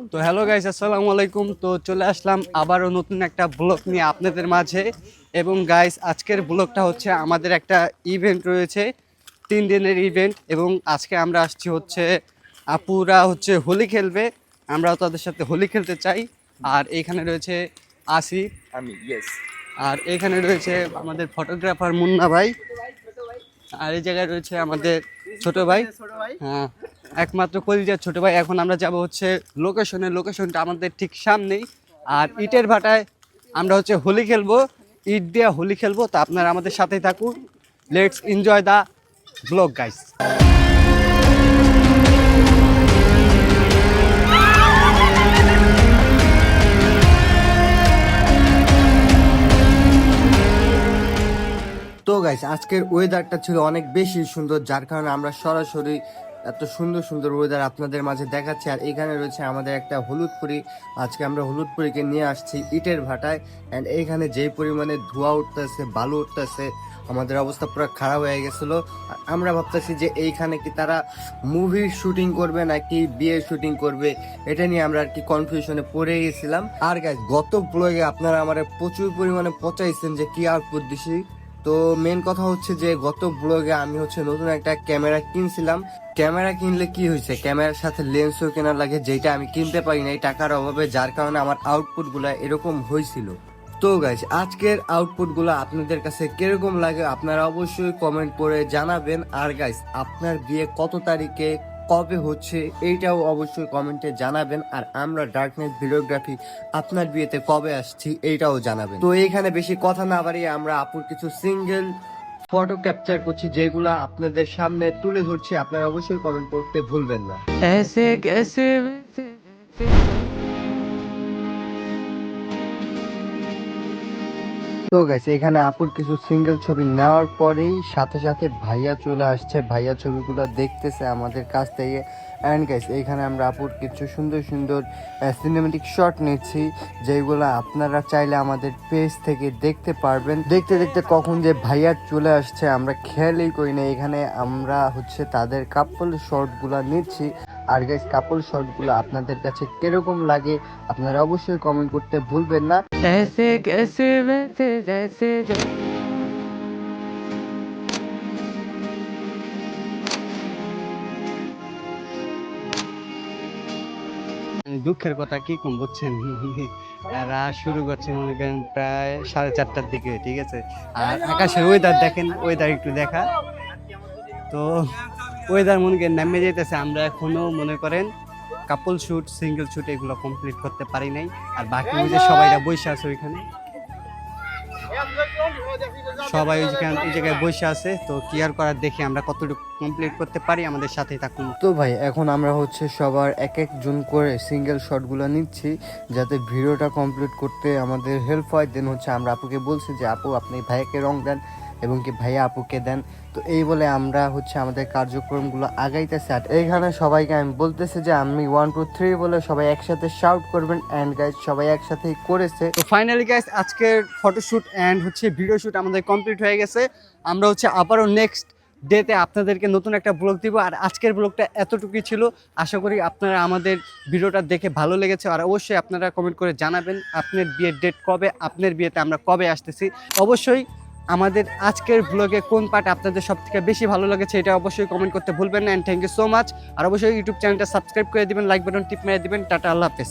তো hello guys, আসসালামু আলাইকুম। তো চলে আসলাম আবারও নতুন একটা ব্লগ নিয়ে আপনাদের মাঝে। এবং গাইস, আজকের ব্লগটা হচ্ছে আমাদের একটা ইভেন্ট রয়েছে, 3 দিনের ইভেন্ট। এবং আজকে আমরা আসছি হচ্ছে আপুরা হচ্ছে হোলি খেলবে, আমরাও তাদের সাথে হোলি খেলতে চাই। আর এইখানে রয়েছে আসিফ, আমি ইয়েস। আর এখানে রয়েছে আমাদের ফটোগ্রাফার মুন্না ভাই, আর এই জায়গায় রয়েছে আমাদের ছোট ভাই। হ্যাঁ, একমাত্র কলিজার ছোট ভাই। এখন আমরা যাব হচ্ছে লোকেশনটা আমাদের ঠিক সামনেই। আর ইটের ভাটায় আমরা হচ্ছে হোলি খেলবো, ইট দিয়ে হোলি খেলবো। তো আপনারা আমাদের সাথেই থাকুন। Let's enjoy the blog guys. তো গাইস, আজকের ওয়েদারটা ছিল অনেক বেশি সুন্দর, যার কারণে আমরা সরাসরি এত সুন্দর সুন্দর ওয়েদার আপনাদের মাঝে দেখাচ্ছি। আর এখানে রয়েছে আমাদের একটা হলুদপুরি। আজকে আমরা হলুদপুরিকে নিয়ে আসছি ইটের ভাটায়। অ্যান্ড এইখানে যেই পরিমাণে ধোঁয়া উঠতেছে, বালু উঠতেছে, আমাদের অবস্থা পুরো খারাপ হয়ে গেছিলো। আর আমরা ভাবতেছি যে এইখানে কি তারা মুভির শুটিং করবে নাকি বিয়ের শুটিং করবে, এটা নিয়ে আমরা আর কি কনফিউশনে পড়ে গেছিলাম। আর গাইস, গত ব্লগে আপনারা আমার প্রচুর পরিমাণে পচাইছেন যে কি আউটপুট দিছি। তো মেন কথা হচ্ছে যে গত ব্লগে আমি হচ্ছে নতুন একটা ক্যামেরা কিনছিলাম। ক্যামেরা কিনলে কি হয়েছে, ক্যামেরার সাথে লেন্সও কেনা লাগে, যেটা আমি কিনতে পারি নাই টাকার অভাবে, যার কারণে আমার আউটপুট গুলা এরকম হয়েছিল। তো গাইস, আজকের আউটপুট গুলো আপনাদের কাছে কিরকম লাগে আপনারা অবশ্যই কমেন্ট করে জানাবেন। আর গাইস, আপনার বিয়ে কত তারিখে, কবে হচ্ছে, এইটাও অবশ্যই কমেন্টে জানাবেন। আর আমরা ডার্কনেট ভিডিওগ্রাফি আপনার বিয়েতে কবে আসছি এইটাও জানাবেন। তো এইখানে বেশি কথা না বাড়িয়ে আমরা আপুর কিছু সিঙ্গেল ফটো ক্যাপচার করছি, যেগুলা আপনাদের সামনে তুলে ধরছি। আপনারা অবশ্যই কমেন্ট করতে ভুলবেন না। তো গাইস, এখানে আপুর কিছু সিঙ্গেল ছবি নেওয়ার পরেই সাথে সাথে ভাইয়া চলে আসছে। ভাইয়া ছবিগুলো দেখতেছে আমাদের কাছ থেকে। অ্যান্ড গাইস, এইখানে আমরা আপুর কিছু সুন্দর সুন্দর সিনেমেটিক শট নিচ্ছি, যেগুলো আপনারা চাইলে আমাদের পেজ থেকে দেখতে পারবেন। দেখতে দেখতে কখন যে ভাইয়া চলে আসছে আমরা খেয়ালই করি না। এখানে আমরা হচ্ছে তাদের কাপল শটগুলো নিচ্ছি। আর গাইস, কাপল শটগুলো আপনাদের কাছে কিরকম লাগে আপনারা অবশ্যই কমেন্ট করতে ভুলবেন না। দুঃখের কথা কি কম বুঝছেন, এরা শুরু করছে মনে করেন প্রায় 4:30টার দিকে, ঠিক আছে। আর আকাশের ওয়েদার দেখেন, ওয়েদার একটু দেখা। তো ওয়েদার মনে করেন নামে যেতেছে। আমরা এখনো মনে করেন কাপল শুট, সিঙ্গেল শুট এগুলো কমপ্লিট করতে পারি নাই। আর বাকি ওই যে সবাইরা বসে আছে ওইখানে, সবাই ওই জায়গায় বসে আছে। তো কি আর করার, দেখি আমরা কতটুকু কমপ্লিট করতে পারি, আমাদের সাথেই থাকুন। তো ভাই, এখন আমরা হচ্ছে সবার এক একজন করে সিঙ্গেল শটগুলো নিচ্ছি, যাতে ভিডিওটা কমপ্লিট করতে আমাদের হেল্প হয়। দেন হচ্ছে আমরা আপুকে বলছি যে আপু আপনি ভাইয়াকে রং দেন এবং কি ভাইয়া আপুকে দেন। তো এই বলে আমরা হচ্ছে আমাদের কার্যক্রমগুলো আগাইতেছি। আর এইখানে সবাইকে আমি বলতেছি যে আমি 1 2 3 বলে সবাই একসাথে শাউট করবেন। অ্যান্ড গাইজ, সবাই একসাথেই করেছে। তো ফাইনালি গাইজ, আজকের ফটোশ্যুট অ্যান্ড হচ্ছে ভিডিও শ্যুট আমাদের কমপ্লিট হয়ে গেছে। আমরা হচ্ছে আবারও নেক্সট ডেতে আপনাদেরকে নতুন একটা ব্লগ দিব। আর আজকের ব্লগটা এতটুকুই ছিল। আশা করি আপনারা আমাদের ভিডিওটা দেখে ভালো লেগেছে। আর অবশ্যই আপনারা কমেন্ট করে জানাবেন আপনার বিয়ের ডেট কবে, আপনার বিয়েতে আমরা কবে আসতেছি। অবশ্যই আমাদের আজকের ব্লগে কোন পার্ট আপনাদের সবথেকে বেশি ভালো লেগেছে এটা অবশ্যই কমেন্ট করতে ভুলবেন না। And thank you so much. আর অবশ্যই ইউটিউব চ্যানেলটা সাবস্ক্রাইব করে দিবেন, লাইক বাটন টিপ মেরে দিবেন। টাটা, আল্লাহ হাফেজ।